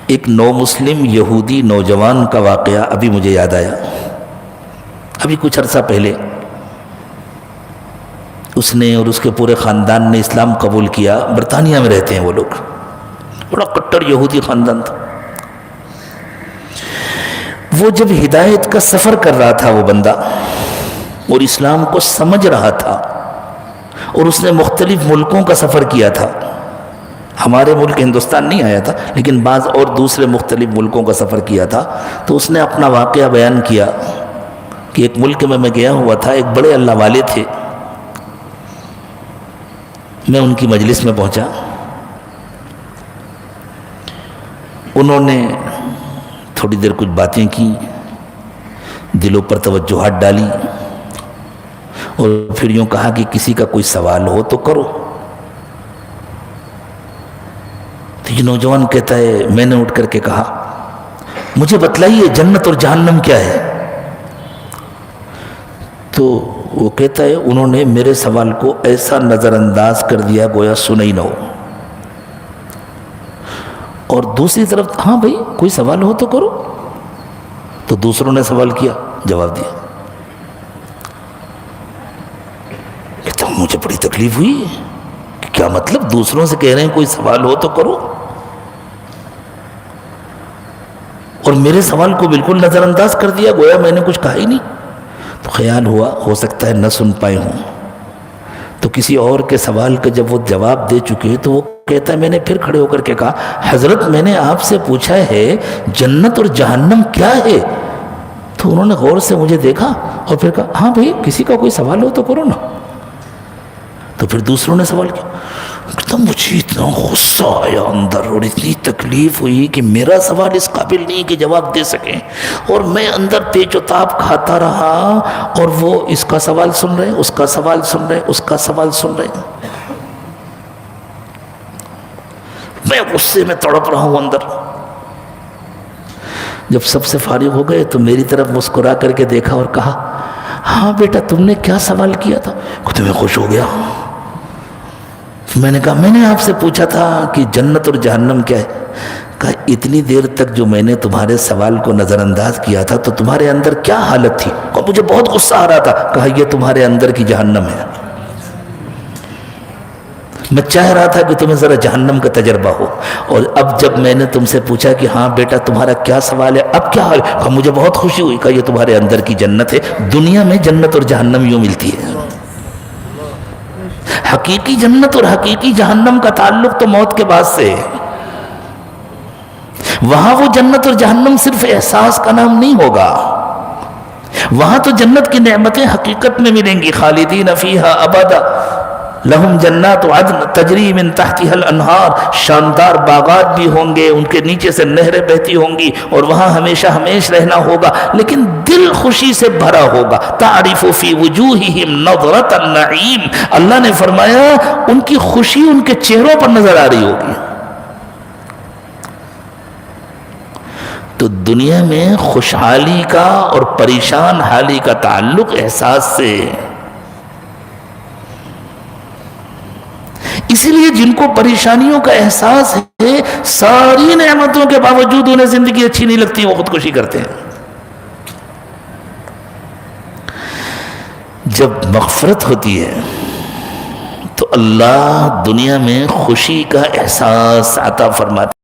ایک نو مسلم یہودی نوجوان کا واقعہ ابھی مجھے یاد آیا. ابھی کچھ عرصہ پہلے اس نے اور اس کے پورے خاندان نے اسلام قبول کیا. برطانیہ میں رہتے ہیں وہ لوگ. بڑا کٹر یہودی خاندان تھا. وہ جب ہدایت کا سفر کر رہا تھا وہ بندہ اور اسلام کو سمجھ رہا تھا اور اس نے مختلف ملکوں کا سفر کیا تھا. ہمارے ملک ہندوستان نہیں آیا تھا لیکن بعض اور دوسرے مختلف ملکوں کا سفر کیا تھا. تو اس نے اپنا واقعہ بیان کیا کہ ایک ملک میں گیا ہوا تھا. ایک بڑے اللہ والے تھے. میں ان کی مجلس میں پہنچا. انہوں نے تھوڑی دیر کچھ باتیں کی, دلوں پر توجہات ڈالی اور پھر یوں کہا کہ کسی کا کوئی سوال ہو تو کرو. تو یہ نوجوان کہتا ہے میں نے اٹھ کر کے کہا مجھے بتلائیے جنت اور جہنم کیا ہے. تو وہ کہتا ہے انہوں نے میرے سوال کو ایسا نظر انداز کر دیا گویا سنا ہی نہ ہو. اور دوسری طرف ہاں بھائی کوئی سوال ہو تو کرو. تو دوسروں نے سوال کیا, جواب دیا. کہتا ہوں مجھے بڑی تکلیف ہوئی کہ کیا مطلب دوسروں سے کہہ رہے ہیں کوئی سوال ہو تو کرو اور میرے سوال کو بالکل نظر انداز کر دیا گویا میں نے کچھ کہا ہی نہیں. تو خیال ہوا ہو سکتا ہے نہ سن پائے ہوں. تو کسی اور کے سوال کا جب وہ جواب دے چکے تو وہ کہتا ہے میں نے پھر کھڑے ہو کر کے کہا حضرت میں نے آپ سے پوچھا ہے جنت اور جہنم کیا ہے. تو انہوں نے غور سے مجھے دیکھا اور پھر کہا ہاں بھئی کسی کا کوئی سوال ہو تو کرو نا. تو پھر دوسروں نے سوال کیا. کہتا مجھے اتنا غصہ آیا اندر اور اتنی تکلیف ہوئی کہ میرا سوال اس قابل نہیں کہ جواب دے سکیں اور میں اندر پیچ و تاب کھاتا رہا اور وہ اس کا سوال سن رہے اس کا سوال سن رہے اس کا سوال سن رہے. میں غصے میں تڑپ رہا ہوں اندر. جب سب سے فارغ ہو گئے تو میری طرف مسکرا کر کے دیکھا اور کہا ہاں بیٹا تم نے کیا سوال کیا تھا. تمہیں خوش ہو گیا. میں نے کہا میں نے آپ سے پوچھا تھا کہ جنت اور جہنم کیا ہے. کہا اتنی دیر تک جو میں نے تمہارے سوال کو نظر انداز کیا تھا تو تمہارے اندر کیا حالت تھی. کہا مجھے بہت غصہ آ رہا تھا. کہا یہ تمہارے اندر کی جہنم ہے. میں چاہ رہا تھا کہ تمہیں ذرا جہنم کا تجربہ ہو اور اب جب میں نے تم سے پوچھا کہ ہاں بیٹا تمہارا کیا سوال ہے اب کیا حال. کہا مجھے بہت خوشی ہوئی. کہا یہ تمہارے اندر کی جنت ہے. دنیا میں جنت اور جہنم یوں ملتی ہے. حقیقی جنت اور حقیقی جہنم کا تعلق تو موت کے بعد سے ہے. وہاں وہ جنت اور جہنم صرف احساس کا نام نہیں ہوگا. وہاں تو جنت کی نعمتیں حقیقت میں ملیں گی. خالدین فیہا ابدا لہم جنات عدن تجری من تحتها الانہار. شاندار باغات بھی ہوں گے, ان کے نیچے سے نہریں بہتی ہوں گی اور وہاں ہمیشہ ہمیش رہنا ہوگا لیکن دل خوشی سے بھرا ہوگا. تعرف فی وجوہہم نظرۃ النعیم. اللہ نے فرمایا ان کی خوشی ان کے چہروں پر نظر آ رہی ہوگی. تو دنیا میں خوشحالی کا اور پریشان حالی کا تعلق احساس سے. اسی لیے جن کو پریشانیوں کا احساس ہے ساری نعمتوں کے باوجود انہیں زندگی اچھی نہیں لگتی, وہ خودکشی کرتے ہیں. جب مغفرت ہوتی ہے تو اللہ دنیا میں خوشی کا احساس عطا فرماتا